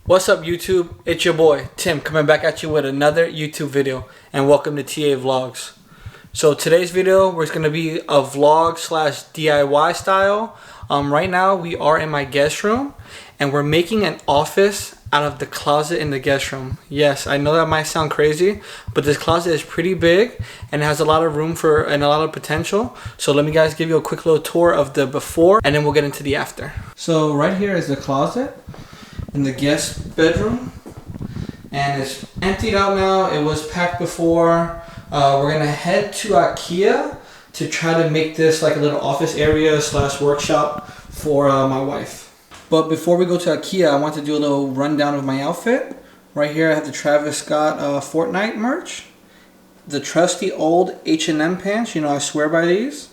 What's up YouTube? It's your boy Tim coming back at you with another YouTube video, and welcome to TA Vlogs. So today's video was going to be a vlog slash DIY style. Right now we are in my guest room and we're making an office out of the closet in the guest room. Yes, I know that might sound crazy, but this closet is pretty big and it has a lot of room for and a lot of potential. So let me guys give you a quick little tour of the before and then we'll get into the after. So right here is the closet in the guest bedroom, and it's emptied out now. It was packed before. We're gonna head to Ikea to try to make this like a little office area slash workshop for my wife. But before we go to Ikea, I want to do a little rundown of my outfit. Right here I have the Travis Scott Fortnite merch, the trusty old H&M pants, you know I swear by these,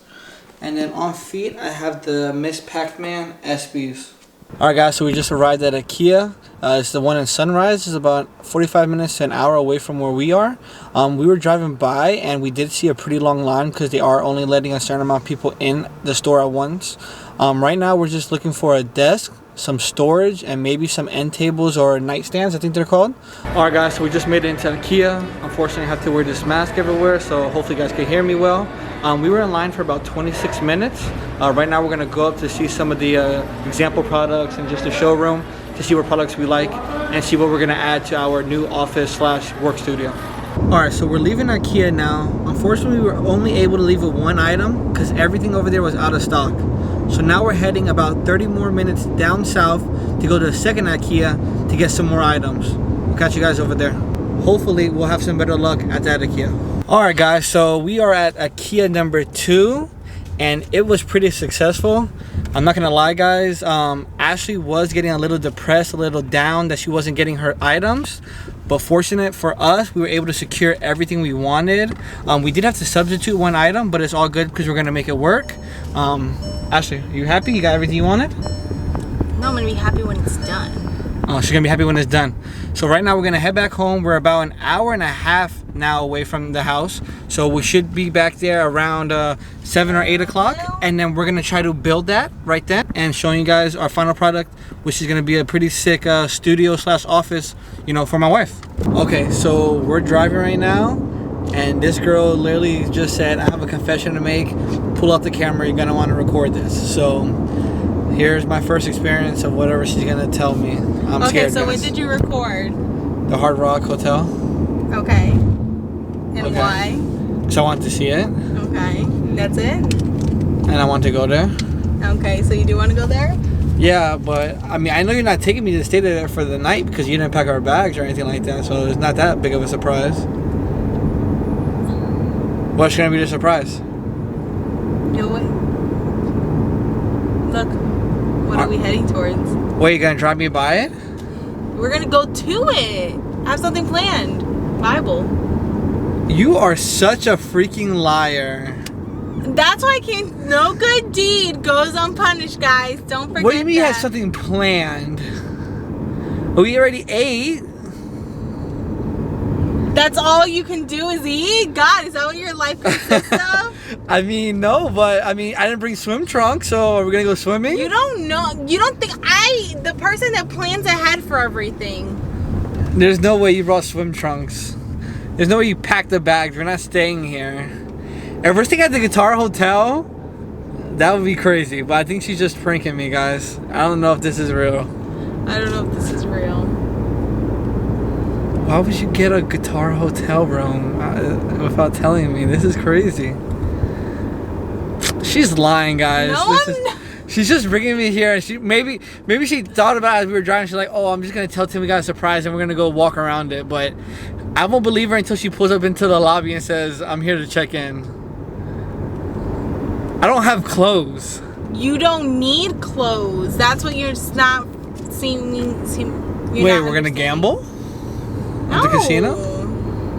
and then on feet I have the Miss Pac-Man SBs. Alright guys, so we just arrived at Ikea. It's the one in Sunrise. It's about 45 minutes to an hour away from where we are. We were driving by and we did see a pretty long line because they are only letting a certain amount of people in the store at once. Right now we're just looking for a desk, some storage, and maybe some end tables or nightstands, I think they're called. Alright guys, so we just made it into Ikea. Unfortunately I have to wear this mask everywhere, so hopefully you guys can hear me well. We were in line for about 26 minutes. Right now we're going to go up to see some of the example products and just the showroom to see what products we like and see what we're going to add to our new office slash work studio. Alright, so we're leaving Ikea now. Unfortunately we were only able to leave with one item because everything over there was out of stock. So now we're heading about 30 more minutes down south to go to the second Ikea to get some more items. We'll catch you guys over there. Hopefully we'll have some better luck at that Ikea. Alright guys, so we are at Ikea number 2 and it was pretty successful. I'm not gonna lie guys, Ashley was getting a little depressed, a little down that she wasn't getting her items, but fortunate for us we were able to secure everything we wanted. We did have to substitute one item, but it's all good because we're gonna make it work. Ashley, are you happy? You got everything you wanted? No, I'm gonna be happy when it's done. Oh, she's gonna be happy when it's done. So right now we're gonna head back home. We're about an hour and a half now away from the house, so we should be back there around 7 or 8 o'clock, and then we're gonna try to build that right then and showing you guys our final product, which is gonna be a pretty sick studio slash office, you know, for my wife. Okay, so we're driving right now and this girl literally just said, I have a confession to make, pull out the camera, you're gonna want to record this. So here's my first experience of whatever she's gonna tell me. I'm scared, so guys. when did you record? The Hard Rock Hotel. Okay. And okay. Why? So I want to see it. Okay. That's it? And I want to go there. Okay, so you do want to go there? Yeah, but I mean, I know you're not taking me to stay there for the night because you didn't pack our bags or anything like that, so it's not that big of a surprise. What's gonna be the surprise? No way. Look, what are we heading towards? Wait, you gonna drive me by it? We're gonna go to it. I have something planned. Bible. You are such a freaking liar. That's why I can't. No good deed goes unpunished, guys. Don't forget that. What do you mean you had something planned? We already ate. That's all you can do is eat? God, is that what your life consists of? I mean, no, but I mean, I didn't bring swim trunks, so are we gonna go swimming? You don't know. You don't think the person that plans ahead for everything. There's no way you brought swim trunks. There's no way you packed the bags. We're not staying here. If we're staying at the Guitar Hotel, that would be crazy. But I think she's just pranking me, guys. I don't know if this is real. I don't know if this is real. Why would you get a Guitar Hotel room without telling me? This is crazy. She's lying, guys. No, she's just bringing me here. And she maybe she thought about it as we were driving. She's like, oh, I'm just gonna tell Tim we got a surprise and we're gonna go walk around it. But I won't believe her until she pulls up into the lobby and says, I'm here to check in. I don't have clothes. You don't need clothes. That's what you're not seeing. Wait, we're gonna gamble? No. At the casino?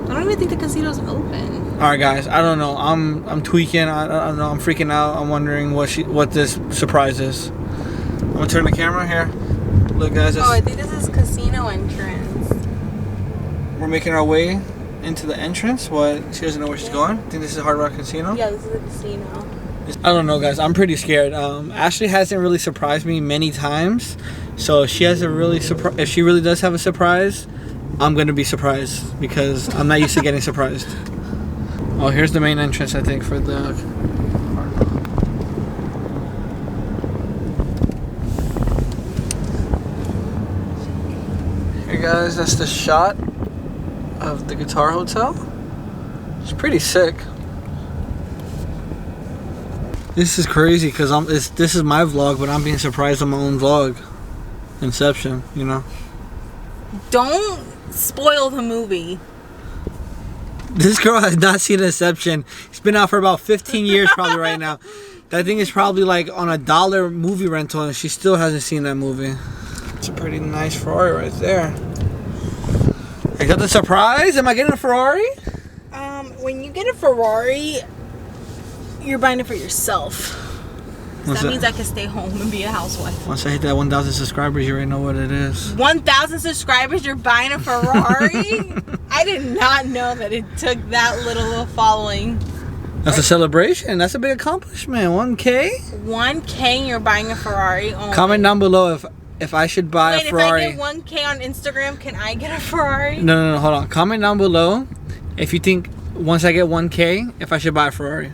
I don't even think the casino's open. Alright guys, I don't know. I'm tweaking. I don't know. I'm freaking out. I'm wondering what this surprise is. I'm gonna turn the camera here. Look guys. Oh, I think this is casino entrance. We're making our way into the entrance. What? She doesn't know where she's going? Think this is Hard Rock Casino? Yeah, this is a casino. I don't know, guys. I'm pretty scared. Ashley hasn't really surprised me many times, so if she has a really if she really does have a surprise, I'm gonna be surprised because I'm not used to getting surprised. Oh, here's the main entrance, I think, for the. Hey guys, that's the shot of the Guitar Hotel. It's pretty sick. This is crazy because this is my vlog, but I'm being surprised on my own vlog. Inception, you know. Don't spoil the movie. This girl has not seen Inception. It's been out for about 15 years probably right now. That thing is probably like on $1 movie rental and she still hasn't seen that movie. It's a pretty nice Ferrari right there. Is that the surprise? Am I getting a Ferrari? When you get a Ferrari, you're buying it for yourself. That means I can stay home and be a housewife. Once I hit that 1,000 subscribers, you already know what it is. 1,000 subscribers, you're buying a Ferrari? I did not know that it took that little of a following. That's a celebration. That's a big accomplishment. 1K? 1K and you're buying a Ferrari? Oh, comment down below if I should buy a Ferrari. If I get 1K on Instagram, can I get a Ferrari? No, hold on. Comment down below if you think once I get 1K, if I should buy a Ferrari.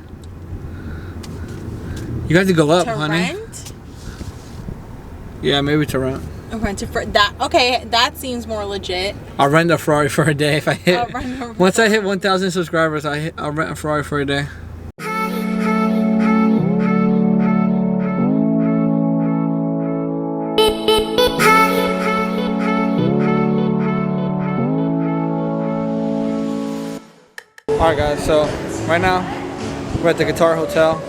You have to go up, honey. Rent? Yeah, maybe to rent. Rent it for that. Okay, that seems more legit. I'll rent a Ferrari for a day if I hit. Once I hit 1,000 subscribers, I'll rent a Ferrari for a day. Alright guys, so right now we're at the Guitar Hotel,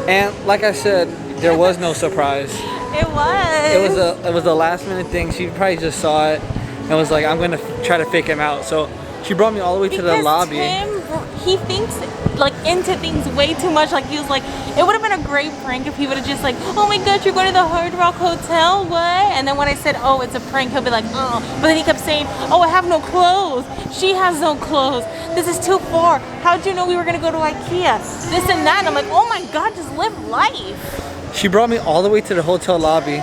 and like I said, there was no surprise. It was. It was a last minute thing. She probably just saw it and was like, I'm gonna try to fake him out. So she brought me all the way to the lobby. Tim, he thinks like into things way too much. Like he was like, it would have been a great prank if he would have just like, oh my god, you're going to the Hard Rock Hotel, what? And then when I said, oh, it's a prank, he'll be like, oh. But then he kept saying, oh, I have no clothes. She has no clothes. This is too far. How'd you know we were gonna go to Ikea? This and that. And I'm like, oh my god, just live life. She brought me all the way to the hotel lobby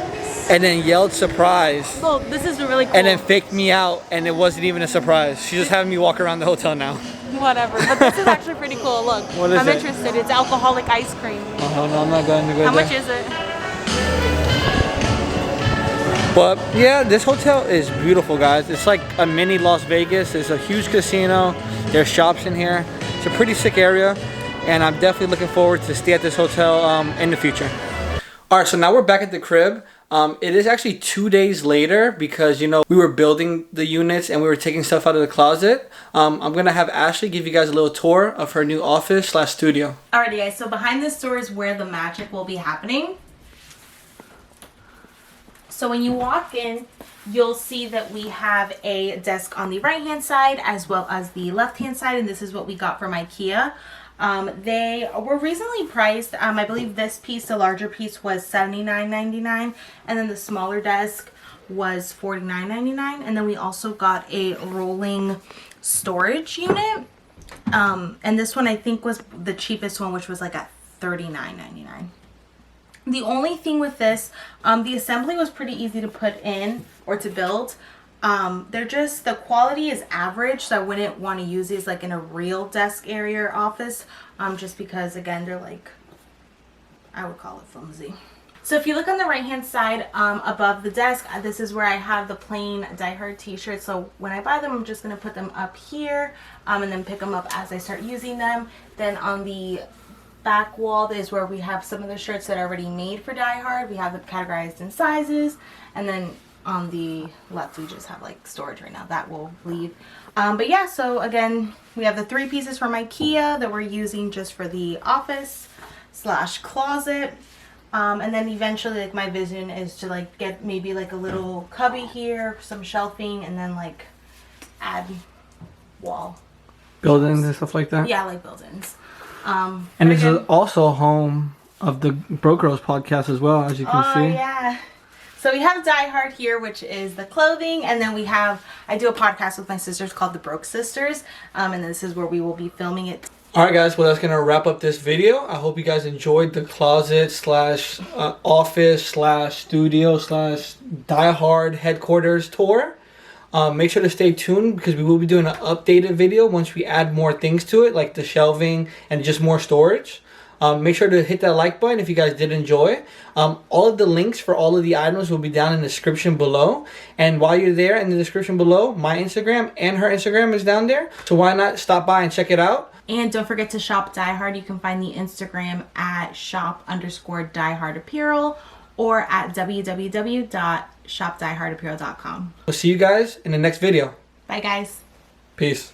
and then yelled surprise. So this is really cool. And then faked me out, and it wasn't even a surprise. She just having me walk around the hotel now. Whatever, but this is actually pretty cool. Look, what is I'm it? interested. It's alcoholic ice cream. Oh no, I'm not going to go there. How much is it? But yeah, this hotel is beautiful, guys. It's like a mini Las Vegas. It's a huge casino. There's shops in here. It's a pretty sick area, and I'm definitely looking forward to stay at this hotel in the future. All right, so now we're back at the crib. It is actually 2 days later because, you know, we were building the units and we were taking stuff out of the closet. I'm going to have Ashley give you guys a little tour of her new office / studio. Alrighty guys, so behind this door is where the magic will be happening. So when you walk in, you'll see that we have a desk on the right hand side as well as the left hand side, and this is what we got from Ikea. They were reasonably priced. I believe this piece, the larger piece, was $79.99, and then the smaller desk was $49.99, and then we also got a rolling storage unit, and this one I think was the cheapest one, which was like at $39.99. The only thing with this, the assembly was pretty easy to put in or to build. The quality is average, so I wouldn't want to use these like in a real desk area or office, just because again they're like, I would call it flimsy. So if you look on the right hand side above the desk, this is where I have the plain Die Hard t-shirts. So when I buy them, I'm just going to put them up here and then pick them up as I start using them. Then on the back wall is where we have some of the shirts that are already made for Die Hard. We have them categorized in sizes, and then on the left we just have like storage right now that will leave. But yeah, so again we have the 3 pieces from Ikea that we're using just for the office / closet, and then eventually like my vision is to like get maybe like a little cubby here, some shelving, and then like add wall Buildings and stuff like that? Yeah, like buildings. And this is also home of the Broke Girls podcast as well, as you can see. Oh yeah. So we have Die Hard here, which is the clothing, and then I do a podcast with my sisters called The Broke Sisters, and this is where we will be filming it. Alright guys, well that's going to wrap up this video. I hope you guys enjoyed the closet slash office slash studio slash Die Hard headquarters tour. Make sure to stay tuned because we will be doing an updated video once we add more things to it, like the shelving and just more storage. Make sure to hit that like button if you guys did enjoy. All of the links for all of the items will be down in the description below. And while you're there in the description below, my Instagram and her Instagram is down there. So why not stop by and check it out? And don't forget to shop Die Hard. You can find the Instagram at shop_diehardapparel or at www.shopdiehardapparel.com. We'll see you guys in the next video. Bye guys. Peace.